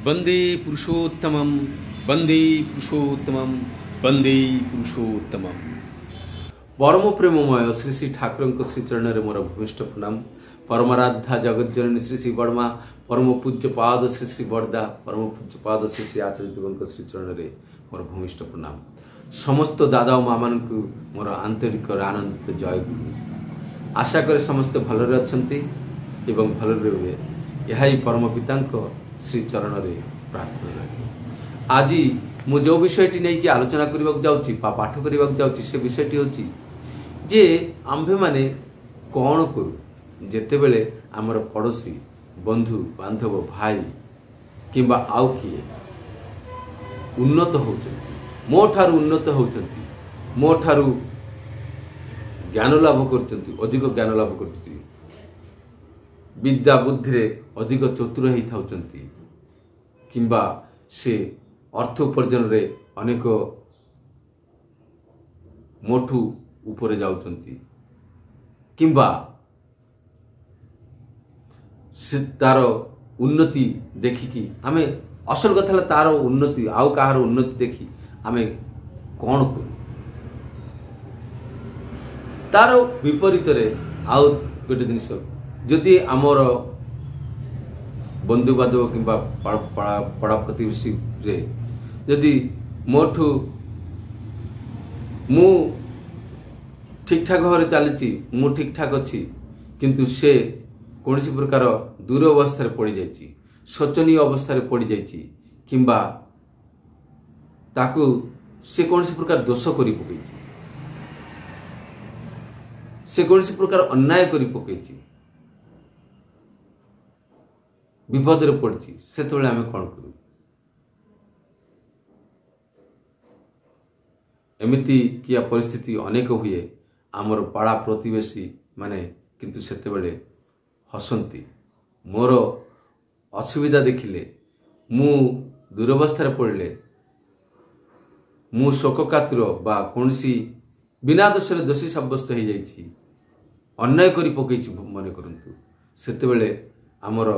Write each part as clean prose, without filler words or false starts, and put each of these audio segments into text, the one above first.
वंदे पुरुषोत्तमं वंदे पुरुषोत्तमं वंदे पुरुषोत्तमं। परम प्रेममय श्री श्री ठाकुर श्रीचरण में मोर भूमिष्ठ प्रणाम। परमाराध्या जगज्जननी श्री श्री बर्मा, परम पूज्य पाद श्री श्री बरदा, परम पूज्य पाद श्री श्री आचार्य देव श्रीचरण में मोर भूमिष्ठ प्रणाम। समस्त दादा और माँ मान मोर आंतरिक आनंदित जय गुरु। आशा करे समस्त भलरे अछंती एवं भलरे हुए यही परम पिता श्रीचरण रे प्रार्थना लगे। आज मु जो विषयटी नहीं कि आलोचना करने जाऊँगी पाठ करने जाऊँगी से विषयटी होची जे आम्भे माने कौन करू जेते बेले आमर पड़ोसी बंधु बांधव भाई किंबा आउ किए उन्नत होचंती, मो ठारू उन्नत होचंती, मो ठारू ज्ञान लाभ करचंती, अधिक ज्ञान लाभ करचंती, विद्या बुद्धि रे अधिक चतुर ही थाउचंती किंबा से अर्थ उपार्जन रे अनेक मोठू ऊपर जाउचंती किंबा से तार उन्नति देखिकी आमे असल कथा तार उन्नति आउ कहार उन्नति देखी आमे कौन करू तार विपरीत रे आउ गोटे जिनिस जदि आमर बंधु बांधव किंबा पड़ा प्रतिवेशी रे जदि मोठू मु ठीक ठाक भाव चली मु ठीक ठाक अच्छी किंतु से कौन प्रकार दूर अवस्था पड़ जाइए, शोचनीय अवस्था पड़ जाइए किंबा ताकू से कौन प्रकार दोष कर पकई, से कौन प्रकार अन्याय कर पकई विपद रे पड़ी से आम कौन करूँ। एमिति किया परिस्थिति अनेक हुए आमर पाड़ा प्रतिवेशी माने किंतु सेतेबेले हसंती मोर असुविधा देखिले मु दुरवस्था पड़े मु शोककातुर बा कौनसी बिना दोषरे दोषी सब्यस्त हो जाइछि अन्याय करी पकईछि मन करंतु सेतेबेले आमर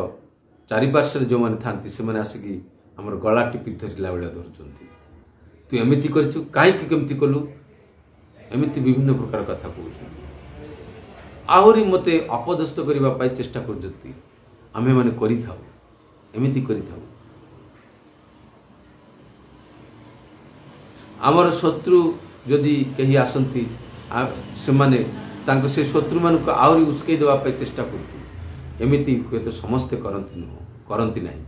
चारिपार्श्व जो मैंने थांती से मैंने आसिकी आमर गला टिपि धरला बेला धरुचंती तू एमिति करछु काहे कि केमति कलु एमिति विभिन्न प्रकार कथा कहउछु आहुरी मते अपदस्थ करबा पाई चेष्टा करजती आमे माने करि थाउ एमिति करि थाउ। आमर शत्रु जदि कही आसंती से माने तांको से शत्रु मान को आहुरी उस्कै देबा पाई चेष्टा करछु एमिति हुए तो समस्ते करती नहीं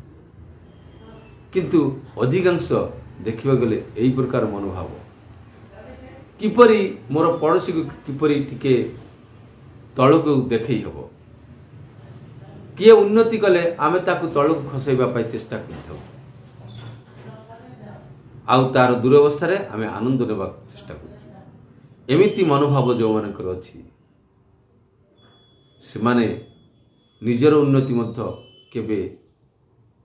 किंतु अधिकांश देखा गले यही प्रकार मनोभाव किपरि मोर पड़ोसी को किपरि टिके तलक देखई हब किए उन्नति कले आमे ताकू तलक खसैबा पाई चेष्टा करथाउ आउ तार दुरवस्था रे आमे आनंद नेबा चेष्टा करछु। एमिति मनोभाव जो मानकर अछि से माने निजर उन्नति मध्य केबे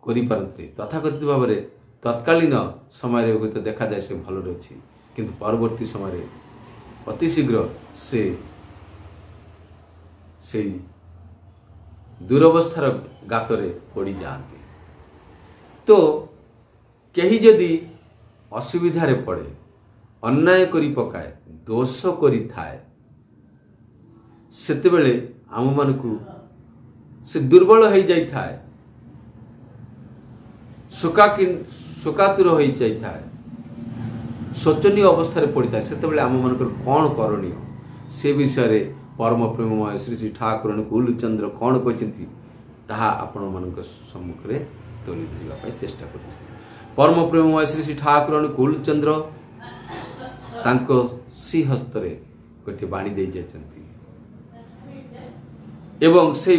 करि पारंती तथाकथित भाव में तत्कालीन समय रे तो देखा जाए से भल अच्छी किंतु परवर्ती समय अति शीघ्र से दुरवस्थार गातरे पड़ी जाती तो कहीं जदि असुविधा रे पड़े अन्याय करी पकाए दोष करी थाए सेतेबेले आम मानकू से दुर्बल हो जाई थाए शोकातुर हो जाई थाए शोचनीय अवस्था पड़ी था से आम मान कौन करणीय से विषय रे परम प्रेममय श्री श्री ठाकुर कुलचंद्र कौन कहते ताहा आपण मान सम्मुख में तोली धरवाई चेष्टा कर। परम प्रेममय श्री श्री ठाकुर कुलचंद्र तांको सी हस्त रे गोटे बाणी दे जाइछंती एवं से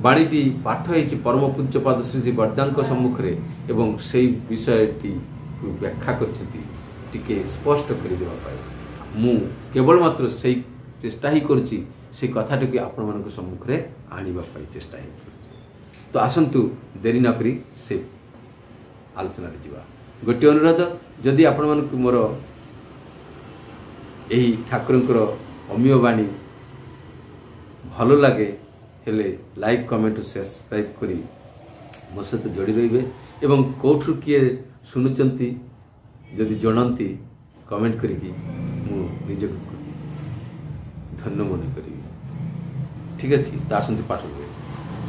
बाणीटी पाठ होती परम पूज्यपाद श्री श्री बरदांक सम्मुख रे एवं से विषयटी व्याख्या करके स्पष्ट कर मु केवल मात्र से चेष्टा ही करुच्ची से कथाटी आपण मान सम्मुख रे आनिबा पाई चेष्टा ही करुच्ची। तो आसंतु देरी न करी से आलोचना रे जिबा। गोटे अनुरोध जदि आपण मान मोर एही ठाकुरंकर अमीय बाणी भलो लगे हेले लाइक कमेंट सब्सक्राइब करी ମୋ ସହିତ ଯୋଡ଼ି ରହିବେ ଏବଂ କେଉଁଠୁ କିଏ ଶୁଣୁଛନ୍ତି ଯଦି ଜଣାନ୍ତି କମେଣ୍ଟ କରିକି ମୁଁ ନିଜକୁ ଧନ୍ୟ ମନେ କରିବି। ଠିକ୍ ଅଛି, ତ ଆସନ୍ତୁ ପାଠ ପଢ଼ିବା।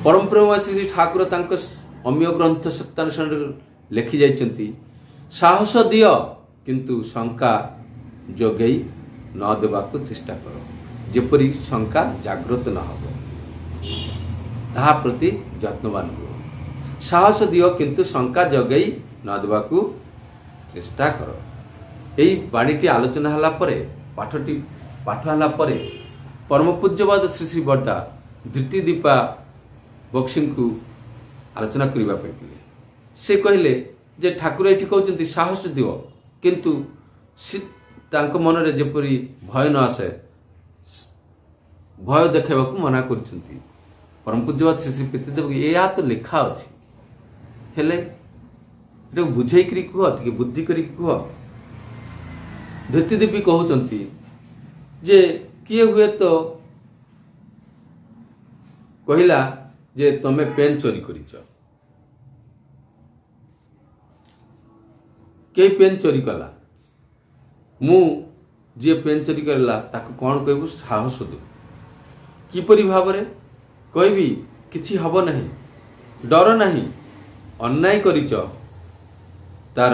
ପରମ ପ୍ରେମବାସୀ ଶ୍ରୀ ଠାକୁର ତାଙ୍କ ଅମୀୟ ଗ୍ରନ୍ଥ ସତ୍ୟାନୁଷ୍ଠାନରେ ଲେଖି ଯାଇଛନ୍ତି, ସାହସ ଦିଅ କିନ୍ତୁ ଶଙ୍କା ଯୋଗେଇ ନ ଦେବାକୁ ଚେଷ୍ଟା କର, ଯେପରି ଶଙ୍କା ଜାଗ୍ରତ ନ ହେବ, ତାହା ପ୍ରତି ଯତ୍ନବାନ ହୁଅ। ସାହସ ଦିଅ କିନ୍ତୁ ଶଙ୍କା ଯୋଗେଇ ନ ଦେବାକୁ ଚେଷ୍ଟା କର। ଏହି ବାଣୀଟି ଆଲୋଚନା ହେଲା ପରେ ପାଠ ହେଲା ପରେ ପରମ ପୂଜ୍ୟବାଦ ଶ୍ରୀ ଶ୍ରୀ ବର୍ଦା ଧୃତି ଦୀପା ବକ୍ସିଙ୍କୁ ଆଲୋଚନା କରିବା ପାଇଁ ଥିଲେ। ସେ କହିଲେ ଯେ ଠାକୁର ଏଠି କହୁଛନ୍ତି ସାହସ ଦିଅ, କିନ୍ତୁ ତାଙ୍କ ମନରେ ଯେପରି ଭୟ ନ ଆସେ, ଭୟ ଦେଖାଇବାକୁ ମନା କରୁଛନ୍ତି। ପରମ ପୂଜ୍ୟବାଦ ଶ୍ରୀ ଶ୍ରୀ ପିତୃଦେବ ଏହା ତ ଲେଖା ଅଛି, ହେଲେ ଏଟାକୁ ବୁଝେଇକରି କୁହ, ଟିକେ ବୁଦ୍ଧି କରିକି କୁହ। ଧୃତି ଦେବୀ କହୁଛନ୍ତି ଯେ କିଏ ହୁଏ ତ କହିଲା ଯେ ତମେ ପେନ୍ ଚୋରି କରିଛ, କେହି ପେନ୍ ଚୋରି କଲା, ମୁଁ ଯିଏ ପେନ୍ ଚୋରି କଲା ତାକୁ କ'ଣ କହିବୁ? ସାହସ ଦେବୁ। କିପରି ଭାବରେ କହିବି? କିଛି ହେବ ନାହିଁ, ଡର ନାହିଁ, ଅନ୍ୟାୟ କରିଛ ତାର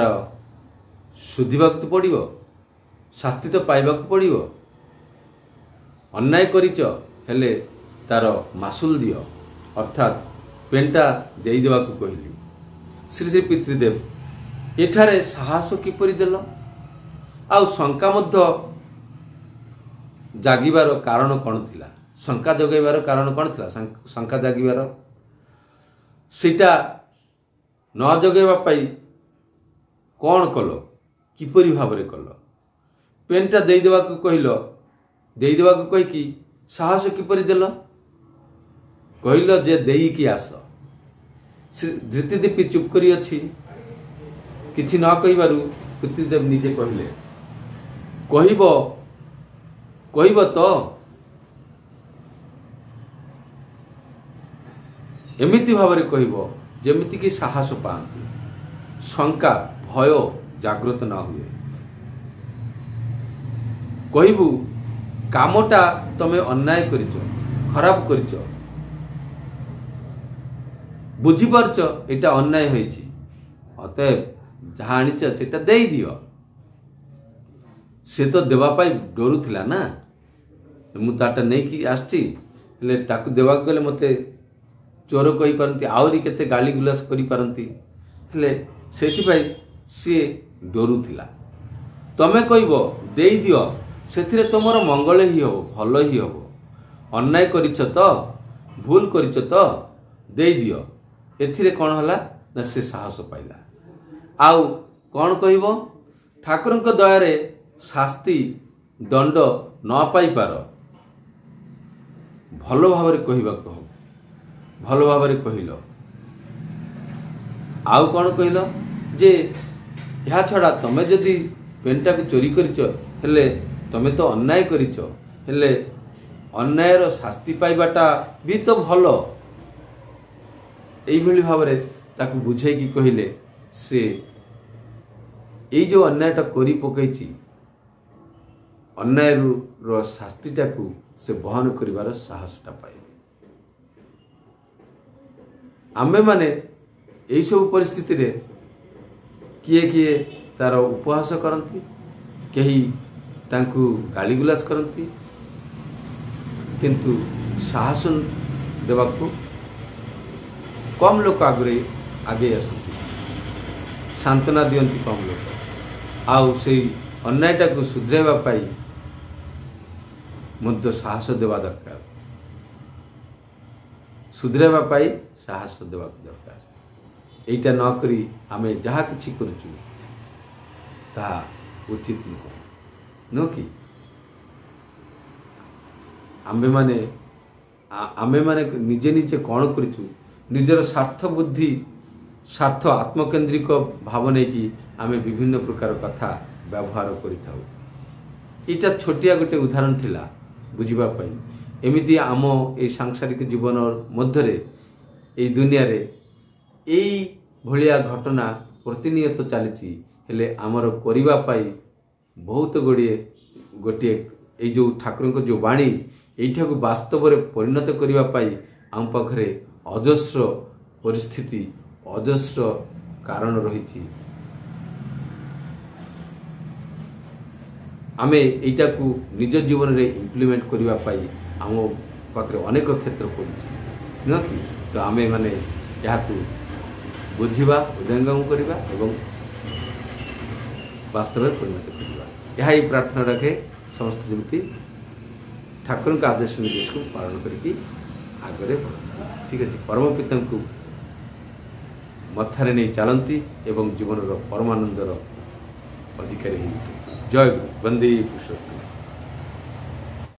ଶୁଧିବାକୁ ତ ପଡ଼ିବ, ଶାସ୍ତି ତ ପାଇବାକୁ ପଡ଼ିବ। ଅନ୍ୟାୟ କରିଛ ହେଲେ ତାର ମାସୁଲ ଦିଅ, ଅର୍ଥାତ୍ ପେନ୍ଟା ଦେଇଦେବାକୁ କହିଲି। ଶ୍ରୀ ଶ୍ରୀ ପିତୃଦେବ ଏଠାରେ ସାହସ କିପରି ଦେଲ? ଆଉ ଶଙ୍କା ମଧ୍ୟ ଜାଗିବାର କାରଣ କ'ଣ ଥିଲା? ଶଙ୍କା ଜଗାଇବାର କାରଣ କ'ଣ ଥିଲା? ଶଙ୍କା ଜାଗିବାର ସେଇଟା ନ ଜଗାଇବା ପାଇଁ କ'ଣ କଲ? କିପରି ଭାବରେ କଲ? ପେନ୍ଟା ଦେଇଦେବାକୁ କହିଲ, ଦେଇଦେବାକୁ କହିକି ସାହସ କିପରି ଦେଲ? କହିଲ ଯେ ଦେଇକି ଆସ। ଧୃତିଦେବୀ ଚୁପ୍ କରି ଅଛି, କିଛି ନ କହିବାରୁ ପିତୃଦେବ ନିଜେ କହିଲେ, କହିବ ତ? ଏମିତି ଭାବରେ କହିବ ଯେମିତିକି ସାହସ ପାଆନ୍ତି, ଶଙ୍କା ଭୟ ଜାଗ୍ରତ ନ ହୁଏ। କହିବୁ କାମଟା ତମେ ଅନ୍ୟାୟ କରିଛ, ଖରାପ କରିଛ, ବୁଝିପାରୁଛ ଏଇଟା ଅନ୍ୟାୟ ହେଇଛି, ଅତଏବ ଯାହା ଆଣିଛ ସେଟା ଦେଇଦିଅ। ସେ ତ ଦେବା ପାଇଁ ଡରୁଥିଲା ନା, ମୁଁ ତାଟା ନେଇକି ଆସିଛି, ହେଲେ ତାକୁ ଦେବାକୁ ଗଲେ ମୋତେ ଚୋର କହିପାରନ୍ତି, ଆହୁରି କେତେ ଗାଳି ଗୁଲାସ କରିପାରନ୍ତି, ହେଲେ ସେଥିପାଇଁ ସିଏ ଡରୁଥିଲା। ତମେ କହିବ ଦେଇଦିଅ, ସେଥିରେ ତୁମର ମଙ୍ଗଳ ହିଁ ହେବ, ଭଲ ହିଁ ହେବ। ଅନ୍ୟାୟ କରିଛ ତ, ଭୁଲ କରିଛ ତ, ଦେଇଦିଅ। ଏଥିରେ କ'ଣ ହେଲା ନା ସେ ସାହସ ପାଇଲା। ଆଉ କ'ଣ କହିବ? ଠାକୁରଙ୍କ ଦୟାରେ ଶାସ୍ତି ଦଣ୍ଡ ନ ପାଇପାର, ଭଲ ଭାବରେ କହିବାକୁ ହେବ। ଭଲ ଭାବରେ କହିଲ। ଆଉ କ'ଣ କହିଲ? ଯେ ଏହା ଛଡ଼ା ତମେ ଯଦି ପେନ୍ଟାକୁ ଚୋରି କରିଛ, ହେଲେ ତମେ ତ ଅନ୍ୟାୟ କରିଛ, ହେଲେ ଅନ୍ୟାୟର ଶାସ୍ତି ପାଇବାଟା ବି ତ ଭଲ। এইଭଳି ଭାବରେ ତାକୁ ବୁଝେଇକି କହିଲେ ସେ ଏଇ ଯେଉଁ ଅନ୍ୟାୟଟା କରି ପକାଇଛି, ଅନ୍ୟାୟର ଶାସ୍ତିଟାକୁ ସେ ବହନ କରିବାର ସାହସଟା ପାଇବେ। ଆମ୍ଭେମାନେ ଏହିସବୁ ପରିସ୍ଥିତିରେ କିଏ କିଏ ତାର ଉପହାସ କରନ୍ତି, କେହି ତାଙ୍କୁ ଗାଳିଗୁଲାସ କରନ୍ତି, କିନ୍ତୁ ସାହସ ଦେବାକୁ କମ୍ ଲୋକ ଆଗେଇ ଆସନ୍ତି, ସାନ୍ତ୍ୱନା ଦିଅନ୍ତି କମ୍ ଲୋକ। ଆଉ ସେଇ ଅନ୍ୟାୟଟାକୁ ସୁଧରାଇବା ପାଇଁ ମଧ୍ୟ ସାହସ ଦେବା ଦରକାର, ସୁଧରାଇବା ପାଇଁ ସାହସ ଦେବାକୁ ଦରକାର। এইটা ନ କରି ଆମେ ଯାହା କିଛି କରୁଛୁ ତାହା ଉଚିତ ନୁହଁ କି? ଆମ୍ଭେମାନେ ନିଜେ ନିଜେ କ'ଣ କରିଛୁ? ନିଜର ସ୍ୱାର୍ଥ ବୁଦ୍ଧି, ସ୍ୱାର୍ଥ ଆତ୍ମକେନ୍ଦ୍ରିକ ଭାବ ନେଇକି ଆମେ ବିଭିନ୍ନ ପ୍ରକାର କଥା ବ୍ୟବହାର କରିଥାଉ। ଏଇଟା ଛୋଟିଆ ଗୋଟେ ଉଦାହରଣ ଥିଲା ବୁଝିବା ପାଇଁ। ଏମିତି ଆମ ଏଇ ସାଂସାରିକ ଜୀବନ ମଧ୍ୟରେ, ଏଇ ଦୁନିଆରେ এই ଭଳିଆ ଘଟଣା ପ୍ରତିନିୟତ ଚାଲିଛି। ହେଲେ ଆମର କରିବା ପାଇଁ ବହୁତ ଗୋଟିଏ ଏଇ ଯେଉଁ ଠାକୁରଙ୍କ ଯେଉଁ ବାଣୀ ଏଇଠାକୁ ବାସ୍ତବରେ ପରିଣତ କରିବା ପାଇଁ ଆମ ପାଖରେ ଅଜସ୍ର ପରିସ୍ଥିତି ଅଜସ୍ର କାରଣ ରହିଛି। ଆମେ ଏଇଟାକୁ ନିଜ ଜୀବନରେ ଇମ୍ପ୍ଲିମେଣ୍ଟ କରିବା ପାଇଁ ଆମ ପାଖରେ ଅନେକ କ୍ଷେତ୍ର ପଡ଼ିଛି ନୁହଁ କି? ତ ଆମେ ମାନେ ଏହାକୁ ବୁଝିବା ହୃଦୟଙ୍ଗମ କରିବା ଏବଂ ବାସ୍ତବରେ ପରିଣତ କରିବା। ଏହା ହିଁ ପ୍ରାର୍ଥନା ରଖେ ସମସ୍ତେ ଯେମିତି ଠାକୁରଙ୍କ ଆଦେଶ ନିର୍ଦ୍ଦେଶକୁ ପାଳନ କରିକି ଆଗରେ ବଢ଼ନ୍ତି। ଠିକ୍ ଅଛି, ପରମ ପିତାଙ୍କୁ ମଥାରେ ନେଇ ଚାଲନ୍ତି ଏବଂ ଜୀବନର ପରମାନନ୍ଦର ଅଧିକାରୀ ହେଇ ଉଠନ୍ତି। ଜୟ ଗୁରୁ। ବନ୍ଦେ ପୁରୁଷୋତ୍ତମ।